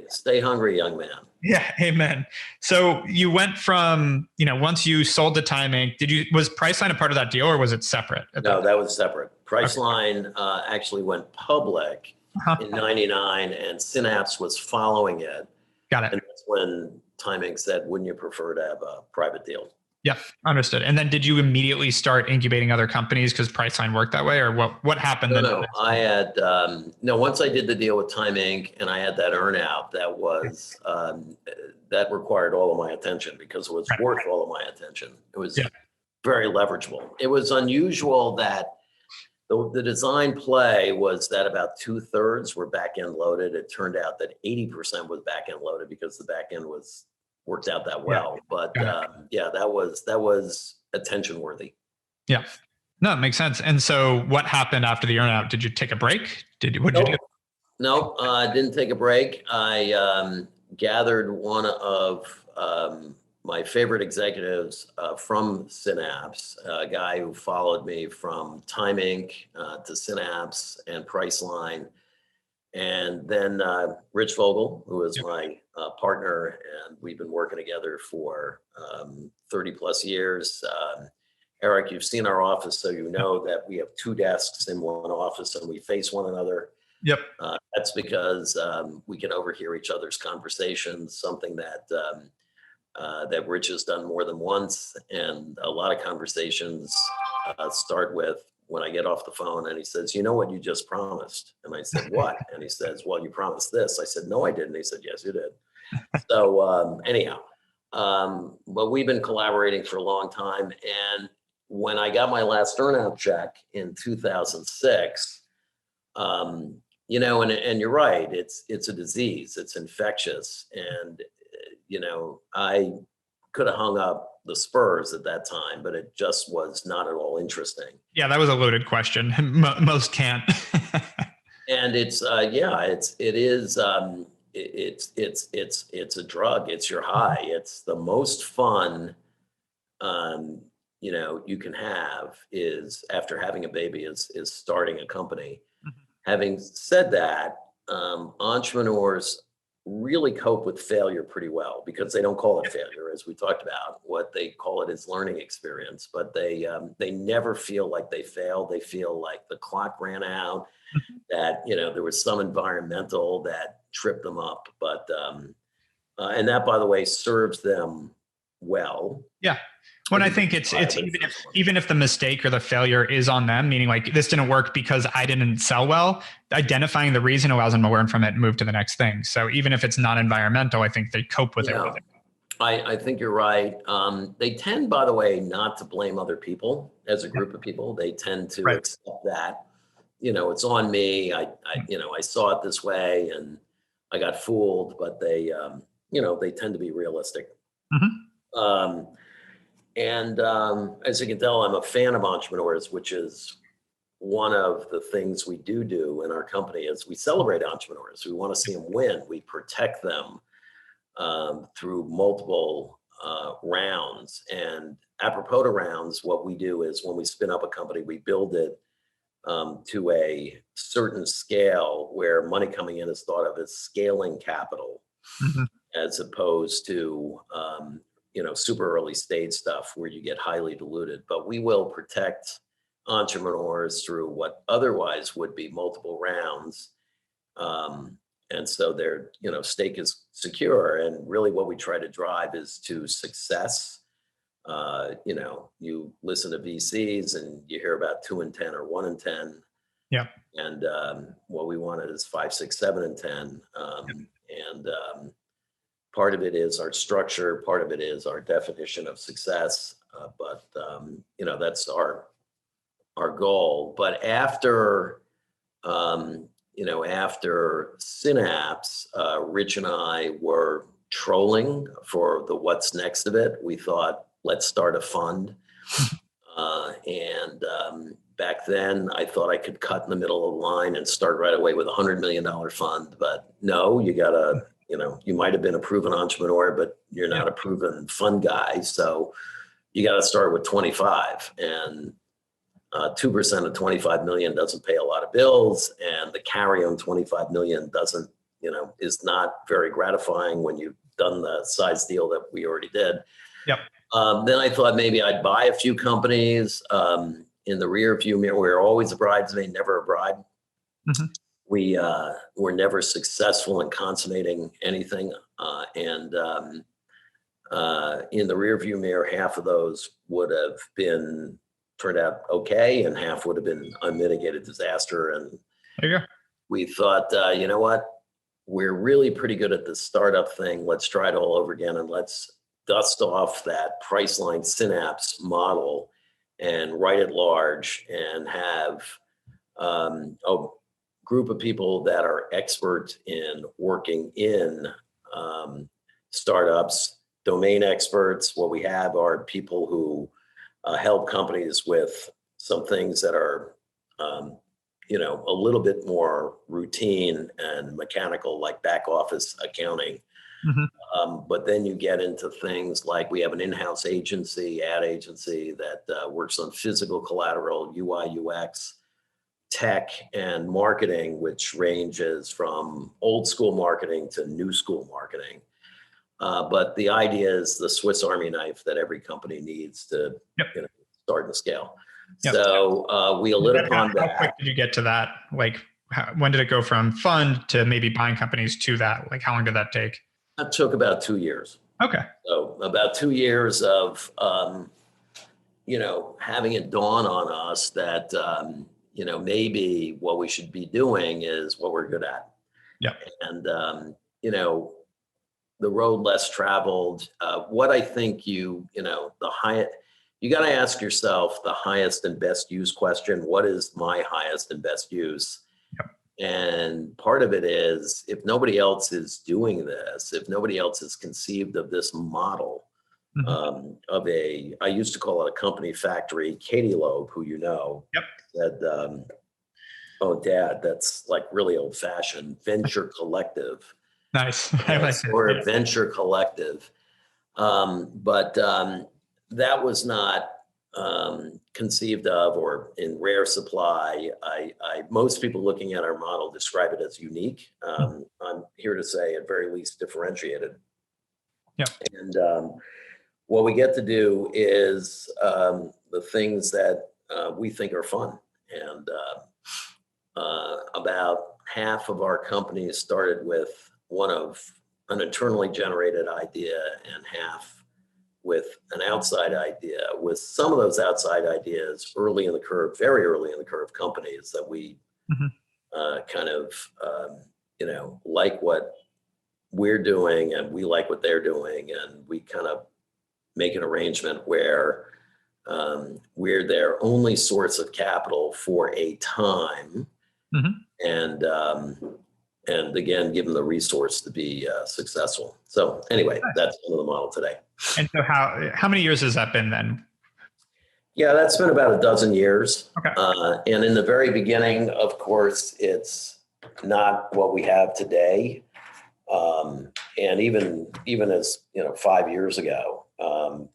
C: stay hungry, young man.
B: Yeah. Amen. So you went from, once you sold to Time Inc., was Priceline a part of that deal or was it separate?
C: No, that was separate. Priceline actually went public in 99 and Synapse was following it.
B: Got it.
C: And that's when Time Inc. said, wouldn't you prefer to have a private deal?
B: Yeah, understood. And then did you immediately start incubating other companies because Priceline worked that way, or what happened?
C: No, I had once I did the deal with Time Inc. and I had that earnout, that was that required all of my attention because it was worth all of my attention. It was very leverageable. It was unusual that the design play was that about 2/3 were back end loaded. It turned out that 80% was back end loaded because the back end worked out that well. But that was attention worthy.
B: Yeah. No, it makes sense. And so what happened after the earnout? Did you take a break? What did you do?
C: No, I didn't take a break. I gathered one of my favorite executives from Synapse, a guy who followed me from Time Inc. To Synapse and Priceline. And then Rich Vogel, who is my partner, and we've been working together for 30 plus years. Erik, you've seen our office, so you know that we have 2 desks in one office and we face one another.
B: Yep.
C: That's because we can overhear each other's conversations, something that Rich has done more than once. And a lot of conversations start with, when I get off the phone and he says, you know what you just promised? And I said, what? And he says, well, you promised this. I said, no, I didn't. He said, yes, you did. So anyhow, but we've been collaborating for a long time. And when I got my last earnout check in 2006, and you're right, it's a disease, it's infectious. And, I could have hung up the Spurs at that time, but it just was not at all interesting.
B: Yeah, that was a loaded question. Most can't.
C: And it's a drug. It's your high. It's the most fun, you can have is after having a baby is starting a company. Mm-hmm. Having said that, entrepreneurs really cope with failure pretty well because they don't call it failure, as we talked about. What they call it is learning experience, but they never feel like they failed. They feel like the clock ran out, that, there was some environmental that tripped them up, but, and that, by the way, serves them well.
B: Yeah. When I think it's even if the mistake or the failure is on them, meaning like this didn't work because I didn't sell well, identifying the reason allows them to learn from it and move to the next thing. So even if it's not environmental, I think they cope with it.
C: I think you're right. They tend, by the way, not to blame other people as a group of people. They tend to accept that, it's on me. I saw it this way and I got fooled, but they tend to be realistic. Mm-hmm. And as you can tell, I'm a fan of entrepreneurs, which is one of the things we do in our company is we celebrate entrepreneurs. We want to see them win. We protect them through multiple rounds. And apropos to rounds, what we do is when we spin up a company, we build it to a certain scale where money coming in is thought of as scaling capital, mm-hmm. as opposed to super early stage stuff where you get highly diluted. But we will protect entrepreneurs through what otherwise would be multiple rounds. And so their stake is secure. And really what we try to drive is to success. You listen to VCs and you hear about 2 in 10 or 1 in 10.
B: Yeah.
C: And what we wanted is 5, 6, 7 in 10. And part of it is our structure, part of it is our definition of success. But that's our goal. But after, after Synapse, Rich and I were trolling for the what's next of it. We thought, let's start a fund. Back then I thought I could cut in the middle of the line and start right away with $100 million fund. But no, you gotta, you might've been a proven entrepreneur, but you're not a proven fund guy. So you got to start with 25, and 2% of 25 million doesn't pay a lot of bills. And the carry on 25 million doesn't, is not very gratifying when you've done the size deal that we already did.
B: Yep.
C: Then I thought maybe I'd buy a few companies. In the rear view mirror, we were always a bridesmaid, never a bride. Mm-hmm. We were never successful in consummating anything. In the rear view mirror, half of those would have turned out okay, and half would have been unmitigated disaster. And
B: there you go.
C: We thought, you know what? We're really pretty good at the startup thing. Let's try it all over again, and let's dust off that Priceline Synapse model and write it large and have a group of people that are expert in working in startups, domain experts. What we have are people who help companies with some things that are, a little bit more routine and mechanical, like back office accounting. Mm-hmm. But then you get into things like we have an in-house agency, ad agency that works on physical collateral, UI, UX, tech, and marketing, which ranges from old school marketing to new school marketing. But the idea is the Swiss Army knife that every company needs to start and scale. Yep. So we lit upon that.
B: How quick did you get to that? Like, when did it go from fund to maybe buying companies to that? Like, how long did that take?
C: That took about 2 years.
B: Okay.
C: So about 2 years of, having it dawn on us that, maybe what we should be doing is what we're good at.
B: Yeah.
C: And, the road less traveled, what I think you got to ask yourself the highest and best use question. What is my highest and best use? Yep. And part of it is, if nobody else is doing this, if nobody else has conceived of this model, mm-hmm. I used to call it a company factory. Katie Loeb, who said, oh, Dad, that's like really old fashioned. Venture collective.
B: Nice.
C: Or a venture collective. But that was not conceived of or in rare supply. Most people looking at our model describe it as unique. I'm here to say at very least differentiated.
B: Yeah.
C: And what we get to do is the things that we think are fun. And about half of our companies started with an internally generated idea, and half with an outside idea, with some of those outside ideas very early in the curve companies that we like what we're doing, and we like what they're doing. And we kind of make an arrangement where we're their only source of capital for a time. Mm-hmm. And again, give them the resource to be successful. So anyway, that's kind of the model today.
B: And so how many years has that been then?
C: Yeah, that's been about a dozen years.
B: Okay.
C: And in the very beginning, of course, it's not what we have today. And even as 5 years ago,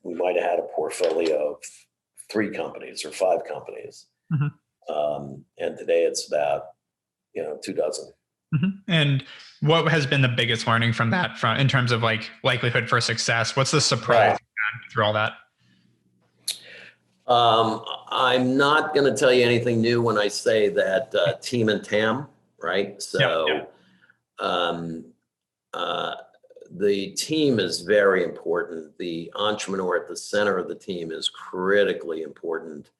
C: we might have had a portfolio of 3 companies or 5 companies. Mm-hmm. And today it's about 2 dozen.
B: Mm-hmm. And what has been the biggest learning from that, in terms of like likelihood for success? What's the surprise through all that?
C: I'm not going to tell you anything new when I say that team and TAM, right? So the team is very important. The entrepreneur at the center of the team is critically important.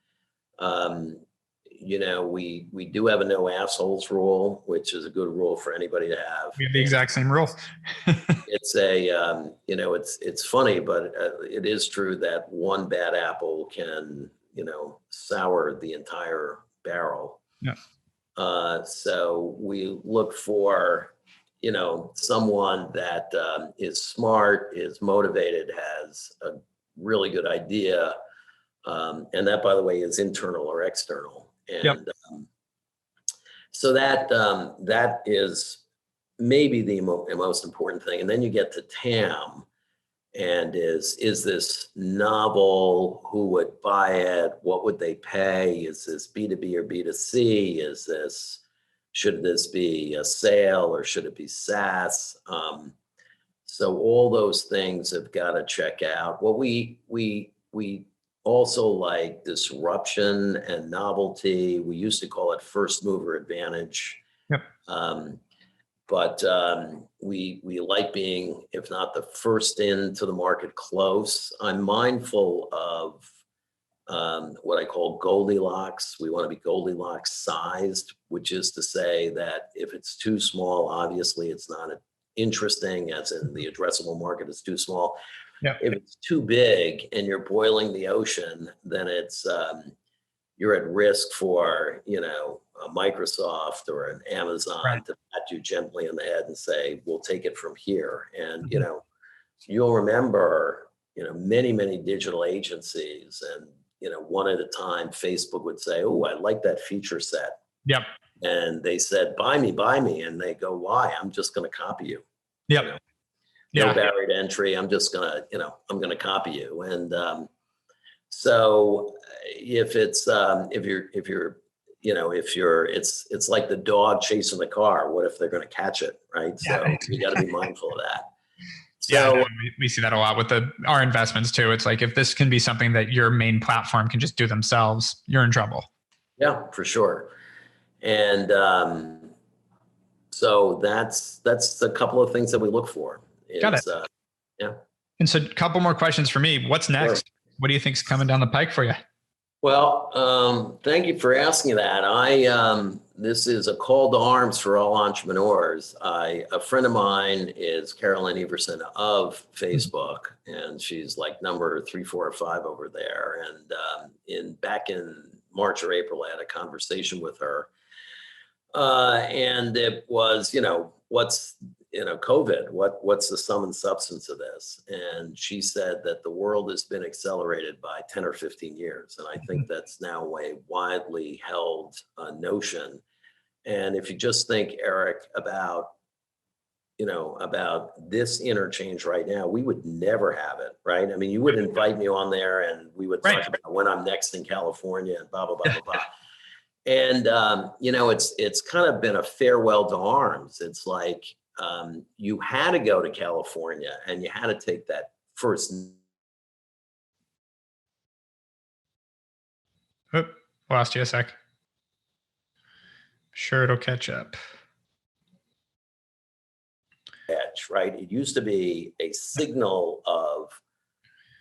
C: We do have a no assholes rule, which is a good rule for anybody to have.
B: We have the exact same rules.
C: It's it's funny, but it is true that one bad apple can sour the entire barrel.
B: Yeah.
C: So we look for, someone that is smart, is motivated, has a really good idea. And that, by the way, is internal or external. And
B: Yep.
C: So that is maybe the most important thing. And then you get to TAM, and is this novel? Who would buy it? What would they pay? Is this B2B or B2C? Should this be a sale or should it be SaaS? So all those things have got to check out. Well, we also like disruption and novelty. We used to call it first mover advantage.
B: Yep.
C: But we like being, if not the first into the market, close. I'm mindful of what I call Goldilocks. We want to be Goldilocks sized, which is to say that if it's too small, obviously it's not interesting, as in the addressable market is too small.
B: Yep.
C: If it's too big and you're boiling the ocean, then it's you're at risk for, a Microsoft or an Amazon to pat you gently in the head and say, we'll take it from here. And, you'll remember, many, many digital agencies, and, one at a time, Facebook would say, oh, I like that feature set.
B: Yep.
C: And they said, buy me. And they go, why? I'm just going to copy you.
B: Yep.
C: No barrier to entry. I'm just going to, I'm going to copy you. And so if it's, it's like the dog chasing the car. What if they're going to catch it? Right. So you got to be mindful of that. So
B: we see that a lot with our investments too. It's like, if this can be something that your main platform can just do themselves, you're in trouble.
C: Yeah, for sure. And so that's a couple of things that we look for.
B: Got it.
C: Yeah.
B: And so a couple more questions for me. What's next? Sure. What do you think's coming down the pike for you?
C: Well, thank you for asking that. This is a call to arms for all entrepreneurs. A friend of mine is Caroline Everson of Facebook, and she's like number 3, 4, or 5 over there. And back in March or April, I had a conversation with her, and it was, what's COVID, what's the sum and substance of this? And she said that the world has been accelerated by 10 or 15 years. And I think that's now a widely held notion. And if you just think, Erik, about this interchange right now, we would never have it, right? I mean, you would invite me on there and we would talk about when I'm next in California and blah, blah, blah, blah, blah. And, it's kind of been a farewell to arms. It's like, you had to go to California and you had to take that first.
B: Oop, lost you a sec. Sure, it'll catch up.
C: Edge, right? It used to be a signal of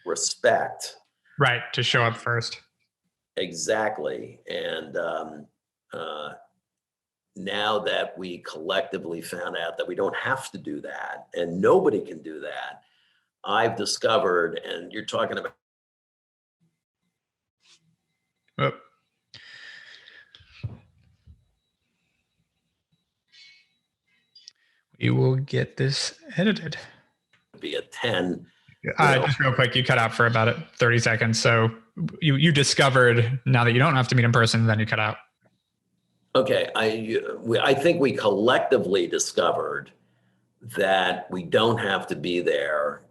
C: respect.
B: Right, to show up first.
C: Exactly. And now that we collectively found out that we don't have to do that and nobody can do that, I've discovered, and you're talking about.
B: Oh. We will get this edited.
C: Be a 10.
B: Just real quick, you cut out for about 30 seconds. So you discovered, now that you don't have to meet in person, then you cut out.
C: Okay, I think we collectively discovered that we don't have to be there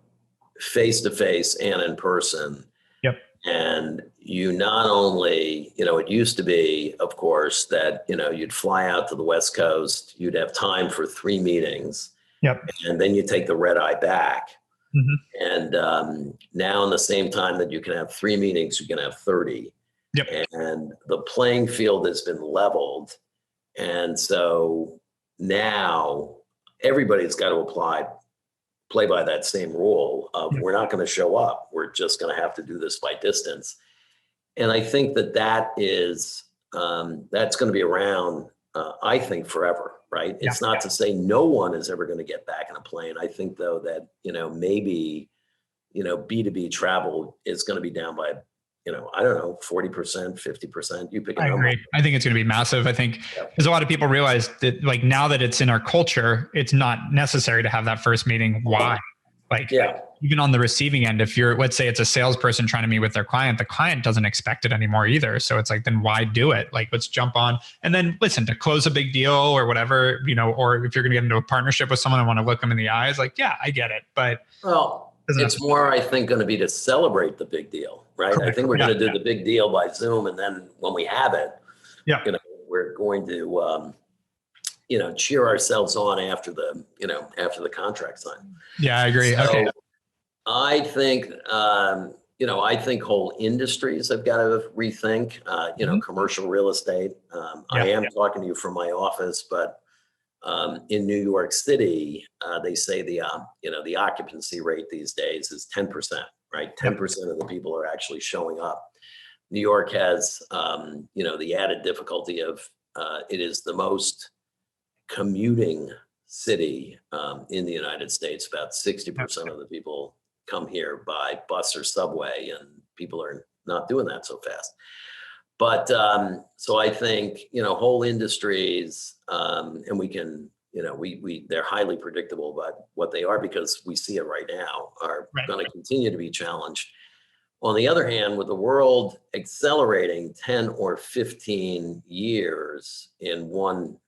C: face to face and in person.
B: Yep.
C: And you not only, it used to be, of course, that, you'd fly out to the West Coast, you'd have time for 3 meetings.
B: Yep.
C: And then you take the red eye back.
B: Mm-hmm.
C: And now in the same time that you can have 3 meetings, you can have 30.
B: Yep.
C: And the playing field has been leveled. And so now everybody's got to play by that same rule of we're not going to show up. We're just going to have to do this by distance. And I think that is, that's going to be around, I think, forever, right? Yeah. It's not to say no one is ever going to get back in a plane. I think, though, that, maybe, B2B travel is going to be down by, I don't know, 40%, 50%, you pick a
B: I
C: number.
B: agree. I think it's going to be massive. I think because a lot of people realize that like now that it's in our culture, it's not necessary to have that first meeting. Why? Like even on the receiving end, if you're, let's say it's a salesperson trying to meet with their client, the client doesn't expect it anymore either. So it's like, then why do it? Like, let's jump on and then listen to close a big deal or whatever, or if you're going to get into a partnership with someone and want to look them in the eyes, like, yeah, I get it. But
C: it's more, I think, going to be to celebrate the big deal, right?
B: Correct.
C: I think we're going to do the big deal by Zoom. And then when we have it, we're going to, cheer ourselves on after the contract sign.
B: Yeah, I agree.
C: So
B: okay.
C: I think, I think whole industries have got to rethink, commercial real estate. I am talking to you from my office, but in New York City, they say the occupancy rate these days is 10%, right? 10% of the people are actually showing up. New York has, the added difficulty of it is the most commuting city in the United States. About 60% of the people come here by bus or subway, and people are not doing that so fast. But so I think, whole industries, and we can, they're highly predictable about what they are because we see it right now, are going to continue to be challenged. On the other hand, with the world accelerating 10 or 15 years in one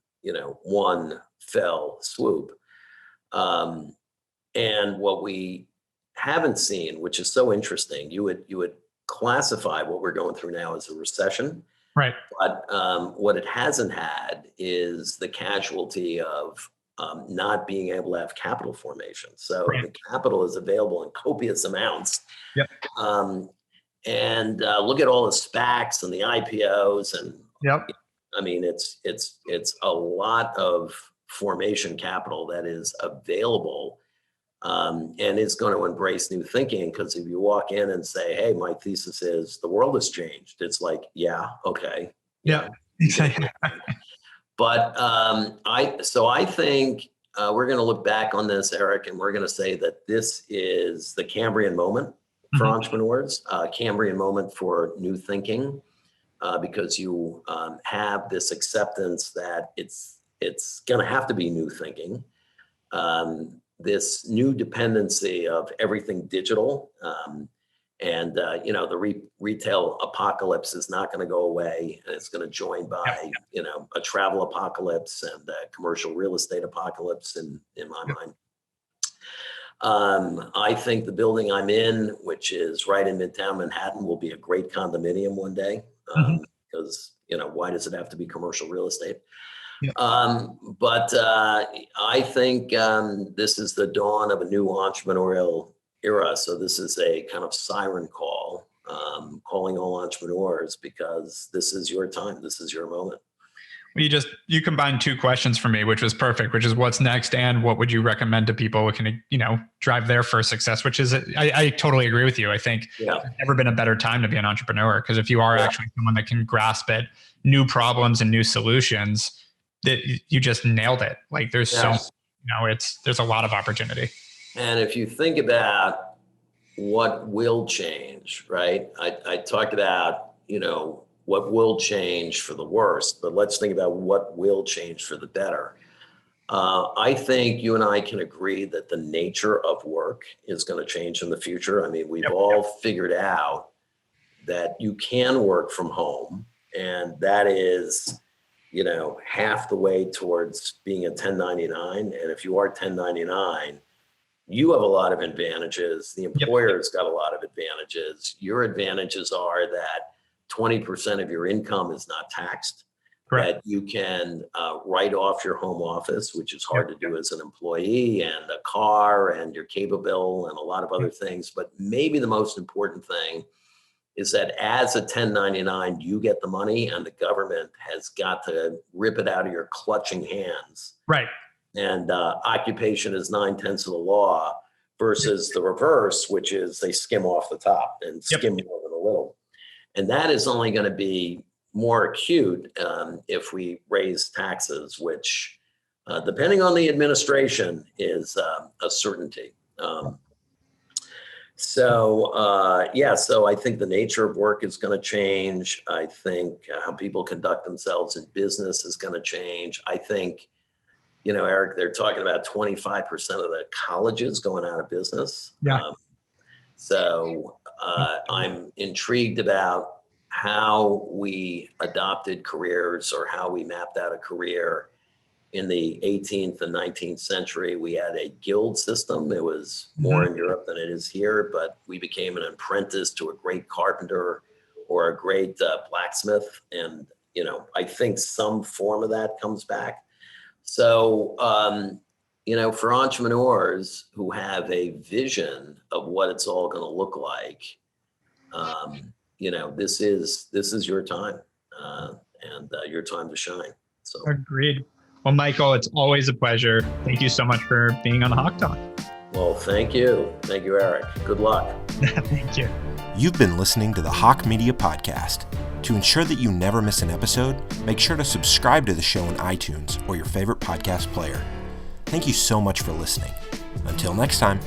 C: fell swoop, and what we haven't seen, which is so interesting, you would classify what we're going through now as a recession.
B: Right.
C: But what it hasn't had is the casualty of not being able to have capital formation. So the capital is available in copious amounts.
B: Yep.
C: And look at all the SPACs and the IPOs, and I mean, it's a lot of formation capital that is available. And it's going to embrace new thinking, because if you walk in and say, hey, my thesis is the world has changed, it's like, yeah, okay.
B: Yeah, exactly.
C: But I think we're going to look back on this, Erik, and we're going to say that this is the Cambrian moment for entrepreneurs, Cambrian moment for new thinking, because you have this acceptance that it's going to have to be new thinking. This new dependency of everything digital, and the retail apocalypse is not going to go away, and it's going to join by a travel apocalypse and a commercial real estate apocalypse in my mind. I think the building I'm in, which is right in Midtown Manhattan, will be a great condominium one day, because why does it have to be commercial real estate? But I think this is the dawn of a new entrepreneurial era. So this is a kind of siren call, calling all entrepreneurs, because this is your time. This is your moment.
B: You combined two questions for me, which was perfect, which is what's next and what would you recommend to people who can, drive their first success, which is, I totally agree with you. I think there's never been a better time to be an entrepreneur, because if you are actually someone that can grasp at new problems and new solutions, that you just nailed it. Like there's there's a lot of opportunity.
C: And if you think about what will change, right? I talked about, what will change for the worst, but let's think about what will change for the better. I think you and I can agree that the nature of work is going to change in the future. I mean, we've all figured out that you can work from home, and that is, half the way towards being a 1099. And if you are 1099, you have a lot of advantages. The employer's got a lot of advantages. Your advantages are that 20% of your income is not taxed. Correct. That you can write off your home office, which is hard to do as an employee, and a car and your cable bill and a lot of other things. But maybe the most important thing is that as a 1099, you get the money, and the government has got to rip it out of your clutching hands.
B: Right.
C: And occupation is 9/10 of the law, versus the reverse, which is they skim off the top and skim more than a little. And that is only going to be more acute if we raise taxes, which, depending on the administration, is a certainty. So I think the nature of work is going to change. I think how people conduct themselves in business is going to change. I think, Erik, they're talking about 25% of the colleges going out of business.
B: Yeah.
C: I'm intrigued about how we adopted careers or how we mapped out a career. In the 18th and 19th century, we had a guild system. It was more in Europe than it is here, but we became an apprentice to a great carpenter or a great blacksmith. And, I think some form of that comes back. So, for entrepreneurs who have a vision of what it's all going to look like, this is your time and your time to shine. So
B: Agreed. Well, Michael, it's always a pleasure. Thank you so much for being on the HawkeTalk.
C: Well, thank you. Thank you, Erik. Good luck.
B: Thank you.
A: You've been listening to the Hawke Media Podcast. To ensure that you never miss an episode, make sure to subscribe to the show in iTunes or your favorite podcast player. Thank you so much for listening. Until next time.